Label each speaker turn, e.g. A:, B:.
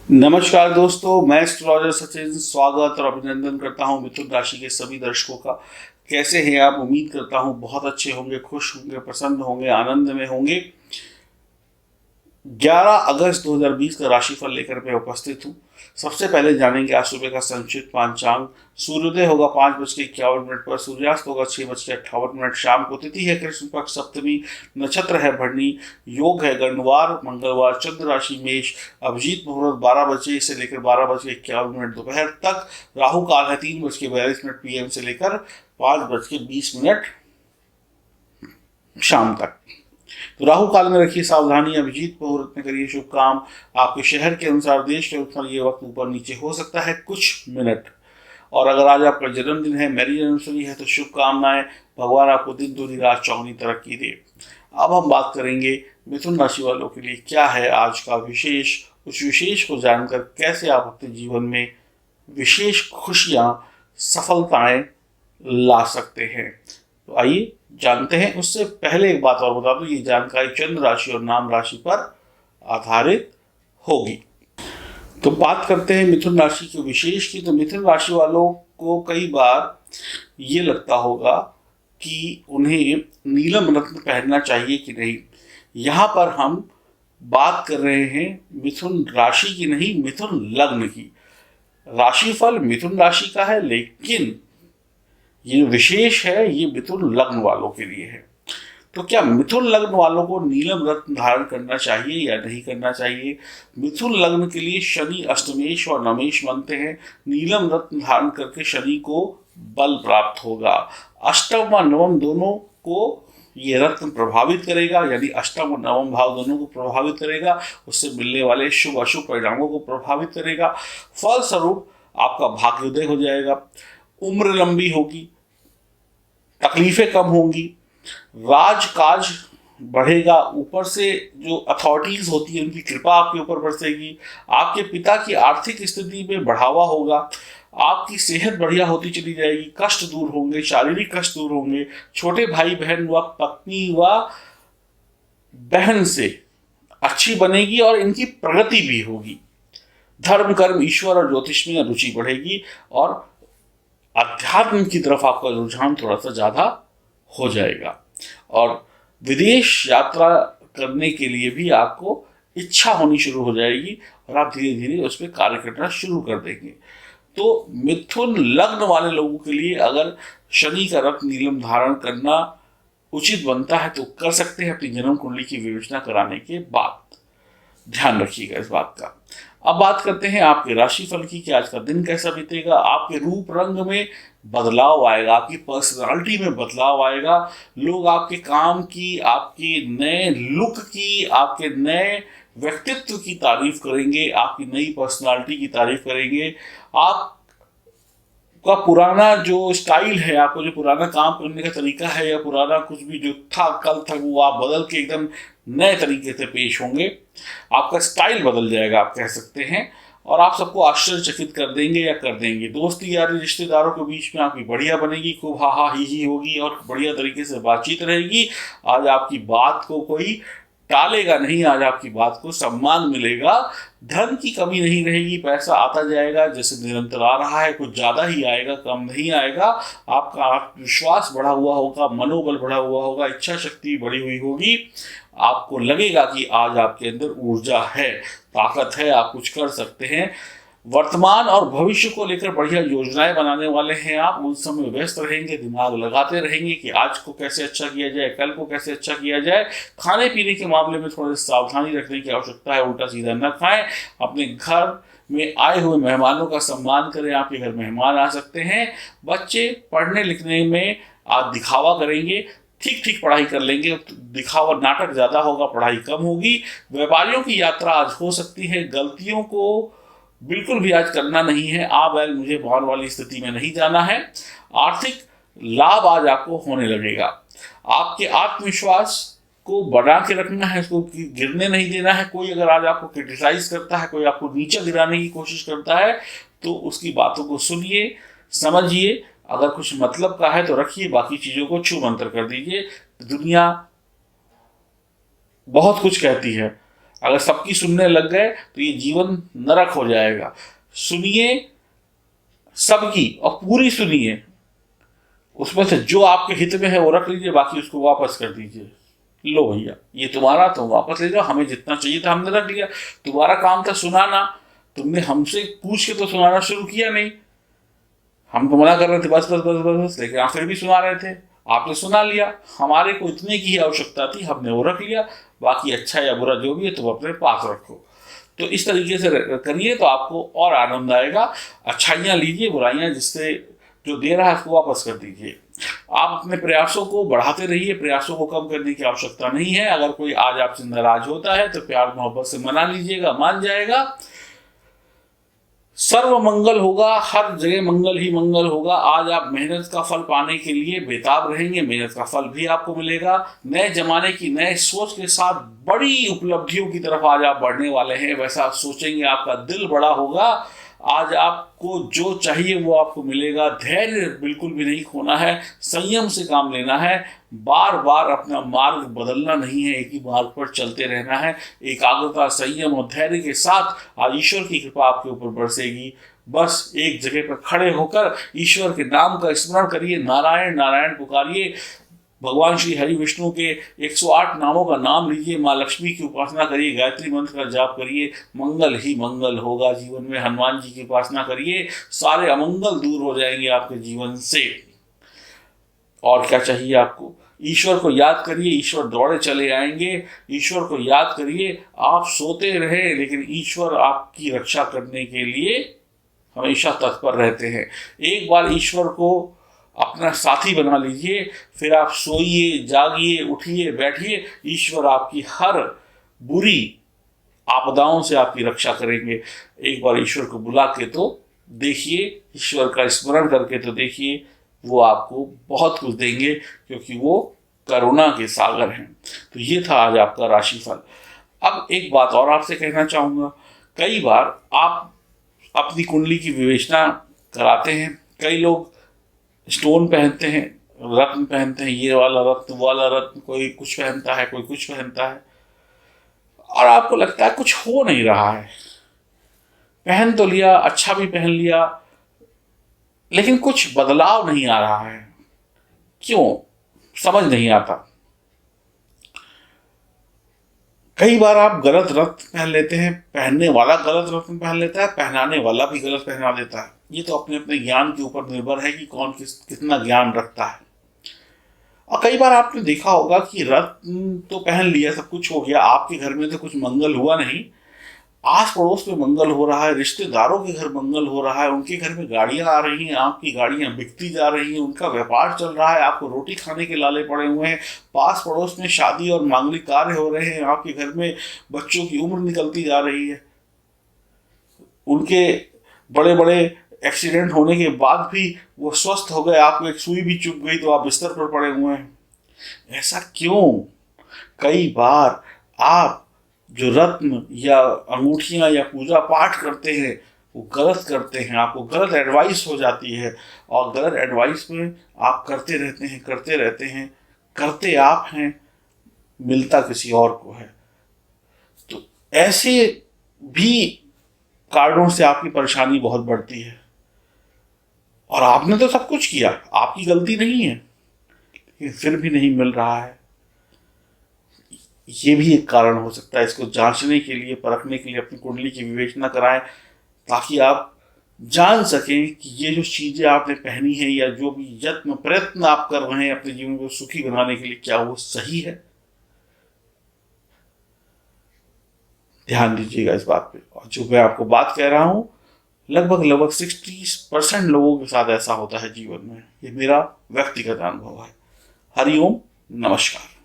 A: नमस्कार दोस्तों, मैं एस्ट्रोलॉजर सचिन स्वागत और अभिनंदन करता हूं मिथुन राशि के सभी दर्शकों का। कैसे हैं आप? उम्मीद करता हूं बहुत अच्छे होंगे, खुश होंगे, प्रसन्न होंगे, आनंद में होंगे। 11 अगस्त 2020 का राशिफल लेकर मैं उपस्थित हूँ। सबसे पहले जानेंगे आज सुबह का संक्षिप्त पांचांग। सूर्योदय होगा 5:51 पर, सूर्यास्त होगा 6:58। शाम को तिथि है कृष्ण पक्ष सप्तमी, नक्षत्र है भरणी, योग है गणवार मंगलवार, चंद्र राशि मेष, अभिजीत मुहूर्त 12 बजे से लेकर 12:51 दोपहर तक, राहु काल है 3:42 PM से लेकर 5:20 शाम तक। तो राहु काल में रखिए सावधानी, अभिजीत मुहूर्त में करिए शुभ काम। आपके शहर के अनुसार, देश के अनुसार ये वक्त ऊपर नीचे हो सकता है कुछ मिनट। और अगर आज आपका जन्मदिन है, मैरिज एनिवर्सरी है, तो शुभकामनाएं। भगवान आपको दिन दूनी रात चौगुनी तरक्की दे। अब हम बात करेंगे मिथुन राशि वालों के लिए क्या है आज का विशेष। उस विशेष को जानकर कैसे आप अपने जीवन में विशेष खुशियां, सफलताएं ला सकते हैं, तो आइए जानते हैं। उससे पहले एक बात और बता दूं, ये जानकारी चंद्र राशि और नाम राशि पर आधारित होगी। तो बात करते हैं मिथुन राशि के विशेष की। तो मिथुन राशि वालों को कई बार ये लगता होगा कि उन्हें नीलम रत्न पहनना चाहिए कि नहीं। यहाँ पर हम बात कर रहे हैं मिथुन राशि की नहीं, मिथुन लग्न की। राशिफल मिथुन राशि का है, लेकिन ये विशेष है, ये मिथुन लग्न वालों के लिए है। तो क्या मिथुन लग्न वालों को नीलम रत्न धारण करना चाहिए या नहीं करना चाहिए? मिथुन लग्न के लिए शनि अष्टमेश और नवेश बनते हैं। नीलम रत्न धारण करके शनि को बल प्राप्त होगा। अष्टम व नवम दोनों को ये रत्न प्रभावित करेगा, यानी अष्टम और नवम भाव दोनों को प्रभावित करेगा। उससे मिलने वाले शुभ अशुभ परिणामों को प्रभावित करेगा। फलस्वरूप आपका भाग्योदय हो जाएगा, उम्र लंबी होगी, तकलीफें कम होंगी, राजकाज बढ़ेगा, ऊपर से जो अथॉरिटीज होती है उनकी कृपा आपके ऊपर बरसेगी। आपके पिता की आर्थिक स्थिति में बढ़ावा होगा, आपकी सेहत बढ़िया होती चली जाएगी, कष्ट दूर होंगे, शारीरिक कष्ट दूर होंगे। छोटे भाई बहन व पत्नी व बहन से अच्छी बनेगी और इनकी प्रगति भी होगी। धर्म कर्म ईश्वर और ज्योतिष में रुचि बढ़ेगी और अध्यात्म की तरफ आपका रुझान थोड़ा सा ज़्यादा हो जाएगा। और विदेश यात्रा करने के लिए भी आपको इच्छा होनी शुरू हो जाएगी और आप धीरे धीरे उस पर कार्य करना शुरू कर देंगे। तो मिथुन लग्न वाले लोगों के लिए अगर शनि का रत्न नीलम धारण करना उचित बनता है तो कर सकते हैं, अपनी जन्म कुंडली की विवेचना कराने के बाद। ध्यान रखिएगा इस बात का। अब बात करते हैं आपके राशिफल की कि आज का दिन कैसा बीतेगा। आपके रूप रंग में बदलाव आएगा, आपकी पर्सनालिटी में बदलाव आएगा। लोग आपके काम की, आपके नए लुक की, आपके नए व्यक्तित्व की तारीफ करेंगे, आपकी नई पर्सनालिटी की तारीफ करेंगे। आप का पुराना जो स्टाइल है, आपको जो पुराना काम करने का तरीका है या पुराना कुछ भी जो था कल तक, वो आप बदल के एकदम नए तरीके से पेश होंगे। आपका स्टाइल बदल जाएगा, आप कह सकते हैं, और आप सबको आश्चर्यचकित कर देंगे या कर देंगे। दोस्ती यारी रिश्तेदारों के बीच में आपकी बढ़िया बनेगी, खूब हा हा ही होगी और बढ़िया तरीके से बातचीत रहेगी। आज आपकी बात को कोई टालेगा नहीं, आज आपकी बात को सम्मान मिलेगा। धन की कमी नहीं रहेगी, पैसा आता जाएगा जैसे निरंतर आ रहा है, कुछ ज़्यादा ही आएगा, कम नहीं आएगा। आपका आत्मविश्वास बढ़ा हुआ होगा, मनोबल बढ़ा हुआ होगा, इच्छा शक्ति बढ़ी हुई होगी। आपको लगेगा कि आज आपके अंदर ऊर्जा है, ताकत है, आप कुछ कर सकते हैं। वर्तमान और भविष्य को लेकर बढ़िया योजनाएं बनाने वाले हैं आप। उन समय व्यस्त रहेंगे, दिमाग लगाते रहेंगे कि आज को कैसे अच्छा किया जाए, कल को कैसे अच्छा किया जाए। खाने पीने के मामले में थोड़ी सावधानी रखने की आवश्यकता है, उल्टा सीधा न खाएं। अपने घर में आए हुए मेहमानों का सम्मान करें, आपके घर मेहमान आ सकते हैं। बच्चे पढ़ने लिखने में आज दिखावा करेंगे, ठीक ठीक पढ़ाई कर लेंगे, दिखावा नाटक ज़्यादा होगा, पढ़ाई कम होगी। व्यापारियों की यात्रा आज हो सकती है, गलतियों को बिल्कुल भी आज करना नहीं है। आ बैल मुझे भान वाली स्थिति में नहीं जाना है। आर्थिक लाभ आज आपको होने लगेगा। आपके आत्मविश्वास को बढ़ा के रखना है, इसको गिरने नहीं देना है। कोई अगर आज आपको क्रिटिसाइज करता है, कोई आपको नीचे गिराने की कोशिश करता है, तो उसकी बातों को सुनिए, समझिए। अगर कुछ मतलब का है तो रखिए, बाकी चीज़ों को छू मंतर कर दीजिए। दुनिया बहुत कुछ कहती है, अगर सबकी सुनने लग गए तो ये जीवन नरक हो जाएगा। सुनिए सबकी और पूरी सुनिए, उसमें से जो आपके हित में है वो रख लीजिए, बाकी उसको वापस कर दीजिए। लो भैया ये तुम्हारा, तुम वापस ले जाओ, हमें जितना चाहिए था हमने रख लिया, तुम्हारा काम था सुनाना, तुमने हमसे पूछ के तो सुनाना शुरू किया नहीं। हम तो मना कर रहे थे बस बस बस बस बस, लेकिन आप फिर भी सुना रहे थे, आपने सुना लिया। हमारे को इतने की ही आवश्यकता थी, हमने वो रख लिया, बाकी अच्छा या बुरा जो भी है तुम अपने पास रखो। तो इस तरीके से करिए तो आपको और आनंद आएगा। अच्छाइयाँ लीजिए, बुराइयाँ जिससे जो दे रहा है उसको वापस कर दीजिए। आप अपने प्रयासों को बढ़ाते रहिए, प्रयासों को कम करने की आवश्यकता नहीं है। अगर कोई आज आपसे नाराज होता है तो प्यार मोहब्बत से मना लीजिएगा, मान जाएगा। सर्व मंगल होगा, हर जगह मंगल ही मंगल होगा। आज आप मेहनत का फल पाने के लिए बेताब रहेंगे, मेहनत का फल भी आपको मिलेगा। नए जमाने की नए सोच के साथ बड़ी उपलब्धियों की तरफ आज आप बढ़ने वाले हैं। वैसा सोचेंगे, आपका दिल बड़ा होगा। आज आपको जो चाहिए वो आपको मिलेगा। धैर्य बिल्कुल भी नहीं खोना है, संयम से काम लेना है, बार बार अपना मार्ग बदलना नहीं है, एक ही मार्ग पर चलते रहना है। एकाग्रता, संयम और धैर्य के साथ आज ईश्वर की कृपा आपके ऊपर बरसेगी। बस एक जगह पर खड़े होकर ईश्वर के नाम का स्मरण करिए, नारायण नारायण पुकारिए। भगवान श्री हरि विष्णु के 108 नामों का नाम लीजिए, माँ लक्ष्मी की उपासना करिए, गायत्री मंत्र का जाप करिए, मंगल ही मंगल होगा जीवन में। हनुमान जी की उपासना करिए, सारे अमंगल दूर हो जाएंगे आपके जीवन से। और क्या चाहिए आपको? ईश्वर को याद करिए, ईश्वर दौड़े चले आएंगे। ईश्वर को याद करिए, आप सोते रहे लेकिन ईश्वर आपकी रक्षा करने के लिए हमेशा तत्पर रहते हैं। एक बार ईश्वर को अपना साथी बना लीजिए, फिर आप सोइए, जागिए, उठिए, बैठिए, ईश्वर आपकी हर बुरी आपदाओं से आपकी रक्षा करेंगे। एक बार ईश्वर को बुला के तो देखिए, ईश्वर का स्मरण करके तो देखिए, वो आपको बहुत कुछ देंगे, क्योंकि वो करुणा के सागर हैं। तो ये था आज आपका राशिफल। अब एक बात और आपसे कहना चाहूँगा, कई बार आप अपनी कुंडली की विवेचना कराते हैं। कई लोग स्टोन पहनते हैं, रत्न पहनते हैं, ये वाला रत्न, वो वाला रत्न, कोई कुछ पहनता है, कोई कुछ पहनता है, और आपको लगता है कुछ हो नहीं रहा है। पहन तो लिया, अच्छा भी पहन लिया, लेकिन कुछ बदलाव नहीं आ रहा है। क्यों? समझ नहीं आता। कई बार आप गलत रत्न पहन लेते हैं, पहनने वाला गलत रत्न पहन लेता है, पहनाने वाला भी गलत पहना देता है। ये तो अपने अपने ज्ञान के ऊपर निर्भर है कि कौन कितना ज्ञान रखता है। और कई बार आपने देखा होगा कि रत्न तो पहन लिया, सब कुछ हो गया, आपके घर में तो कुछ मंगल हुआ नहीं, आस पड़ोस में मंगल हो रहा है, रिश्तेदारों के घर मंगल हो रहा है, उनके घर में गाड़ियां आ रही हैं, आपकी गाड़ियां बिकती जा रही हैं, उनका व्यापार चल रहा है, आपको रोटी खाने के लाले पड़े हुए हैं, पास पड़ोस में शादी और मांगलिक कार्य हो रहे हैं, आपके घर में बच्चों की उम्र निकलती जा रही है, उनके बड़े बड़े एक्सीडेंट होने के बाद भी वो स्वस्थ हो गए, आपको एक सुई भी चुभ गई तो आप बिस्तर पर पड़े हुए हैं। ऐसा क्यों? कई बार आप जो रत्न या अंगूठियां या पूजा पाठ करते हैं वो गलत करते हैं, आपको गलत एडवाइस हो जाती है, और गलत एडवाइस में आप करते रहते हैं, करते आप हैं, मिलता किसी और को है। तो ऐसे भी कारणों से आपकी परेशानी बहुत बढ़ती है, और आपने तो सब कुछ किया, आपकी गलती नहीं है, लेकिन फिर भी नहीं मिल रहा है। ये भी एक कारण हो सकता है। इसको जांचने के लिए, परखने के लिए अपनी कुंडली की विवेचना कराएं, ताकि आप जान सकें कि ये जो चीजें आपने पहनी है या जो भी यत्न प्रयत्न आप कर रहे हैं अपने जीवन को सुखी बनाने के लिए, क्या वो सही है। ध्यान दीजिएगा इस बात पे। और जो मैं आपको बात कह रहा हूं, लगभग 60% लोगों के साथ ऐसा होता है जीवन में। ये मेरा व्यक्तिगत अनुभव है। हरिओम, नमस्कार।